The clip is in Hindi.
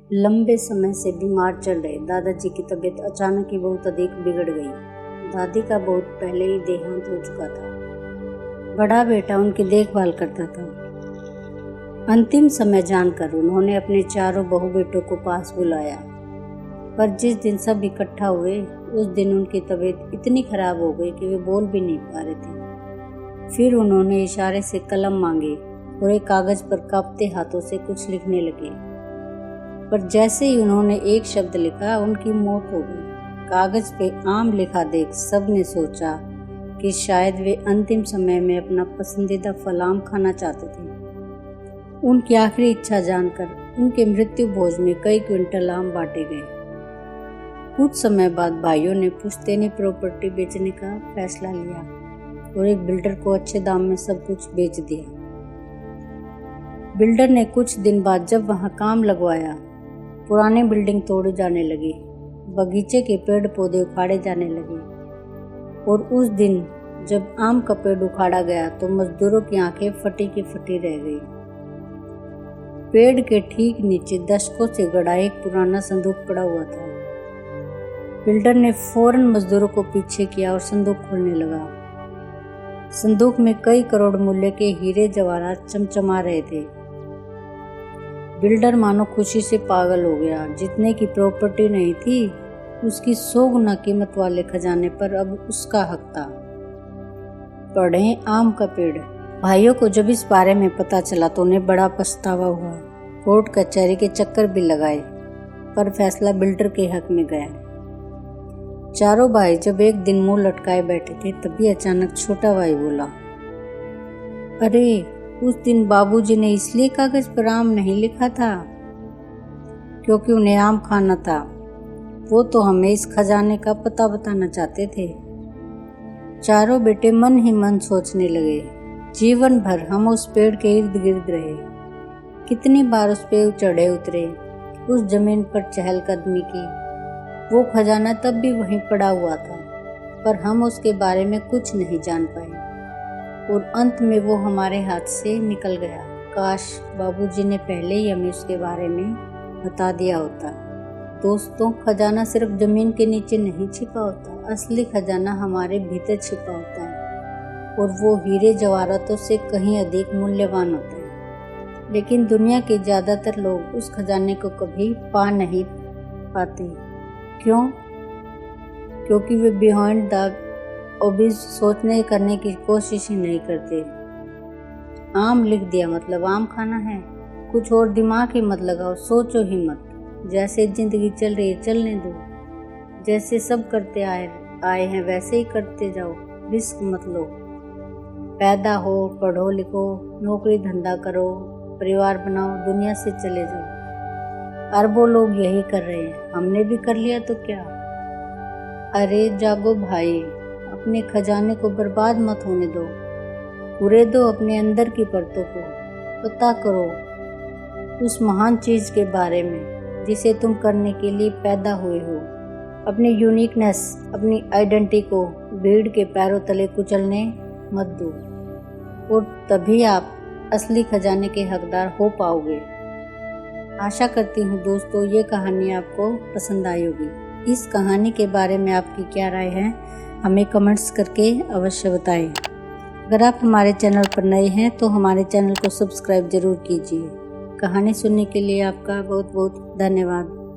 लंबे समय से बीमार चल रहे दादाजी की तबीयत अचानक ही बहुत अधिक बिगड़ गई। दादी का बहुत पहले ही देहांत हो चुका था। बड़ा बेटा उनकी देखभाल करता था। अंतिम समय जानकर उन्होंने अपने चारों बहू बेटों को पास बुलाया, पर जिस दिन सब इकट्ठा हुए उस दिन उनकी तबीयत इतनी खराब हो गई कि वे बोल भी नहीं पा रहे थे। फिर उन्होंने इशारे से कलम मांगे और एक कागज पर कांपते हाथों से कुछ लिखने लगे, पर जैसे ही उन्होंने एक शब्द लिखा उनकी मौत हो गई। कागज पे आम लिखा देख सबने सोचा कि शायद वे अंतिम समय में अपना पसंदीदा फल आम खाना चाहते थे। उनकी आखिरी इच्छा जानकर उनके मृत्यु भोज में कई क्विंटल आम बांटे गए। कुछ समय बाद भाइयों ने पुश्तैनी प्रॉपर्टी बेचने का फैसला लिया और एक बिल्डर को अच्छे दाम में सब कुछ बेच दिया। बिल्डर ने कुछ दिन बाद जब वहां काम लगवाया, पुरानी बिल्डिंग तोड़ी जाने लगी, बगीचे के पेड़ पौधे उखाड़े जाने लगे और उस दिन जब आम का पेड़ उखाड़ा गया तो मजदूरों की आंखें फटी की फटी रह गई। पेड़ के ठीक नीचे दशकों से गड़ा एक पुराना संदूक पड़ा हुआ था। बिल्डर ने फौरन मजदूरों को पीछे किया और संदूक खोलने लगा। संदूक में कई करोड़ मूल्य के हीरे जवाहरात चमचमा रहे थे। बिल्डर मानो खुशी से पागल हो गया। जितने की प्रॉपर्टी नहीं थी उसकी 100 गुना कीमत वाले खजाने पर अब उसका हक था। पढ़े आम का पेड़। भाइयों को जब इस बारे में पता चला तो उन्हें बड़ा पछतावा हुआ। कोर्ट कचहरी के चक्कर भी लगाए, पर फैसला बिल्डर के हक में गया। चारों भाई जब एक दिन मुंह लटकाए बैठे थे तभी अचानक छोटा भाई बोला, अरे उस दिन बाबूजी ने इसलिए कागज पर आम नहीं लिखा था क्योंकि उन्हें आम खाना था। वो तो हमें इस खजाने का पता बताना चाहते थे। चारों बेटे मन ही मन सोचने लगे। जीवन भर हम उस पेड़ के इर्द गिर्द रहे, कितनी बार उस पे चढ़े उतरे, उस जमीन पर चहलकदमी की। वो खजाना तब भी वहीं पड़ा हुआ था, पर हम उसके बारे में कुछ नहीं जान पाए और अंत में वो हमारे हाथ से निकल गया। काश बाबूजी ने पहले ही हमें उसके बारे में बता दिया होता। दोस्तों, खजाना सिर्फ जमीन के नीचे नहीं छिपा होता, असली खजाना हमारे भीतर छिपा होता है और वो हीरे जवाहरातों से कहीं अधिक मूल्यवान होता है। लेकिन दुनिया के ज्यादातर लोग उस खजाने को कभी पा नहीं पाते। क्यों? क्योंकि वे बिहाइंड द ऑब्वियस सोचने करने की कोशिश ही नहीं करते। आम लिख दिया मतलब आम खाना है, कुछ और दिमाग ही मत लगाओ, सोचो ही मत। जैसे जिंदगी चल रही है चलने दो, जैसे सब करते आए हैं वैसे ही करते जाओ, रिस्क मत लो। पैदा हो, पढ़ो लिखो, नौकरी धंधा करो, परिवार बनाओ, दुनिया से चले जाओ। अरबों लोग यही कर रहे हैं, हमने भी कर लिया तो क्या। अरे जागो भाई, अपने खजाने को बर्बाद मत होने दो। पूरे दो अपने अंदर की परतों को। पता करो उस महान चीज के बारे में जिसे तुम करने के लिए पैदा हुए हो। अपनी यूनिकनेस, अपनी आइडेंटिटी को भीड़ के पैरों तले कुचलने मत दो और तभी आप असली खजाने के हकदार हो पाओगे। आशा करती हूँ दोस्तों ये कहानी आपको पसंद आई होगी। इस कहानी के बारे में आपकी क्या राय है हमें कमेंट्स करके अवश्य बताएं। अगर आप हमारे चैनल पर नए हैं तो हमारे चैनल को सब्सक्राइब जरूर कीजिए। कहानी सुनने के लिए आपका बहुत बहुत धन्यवाद।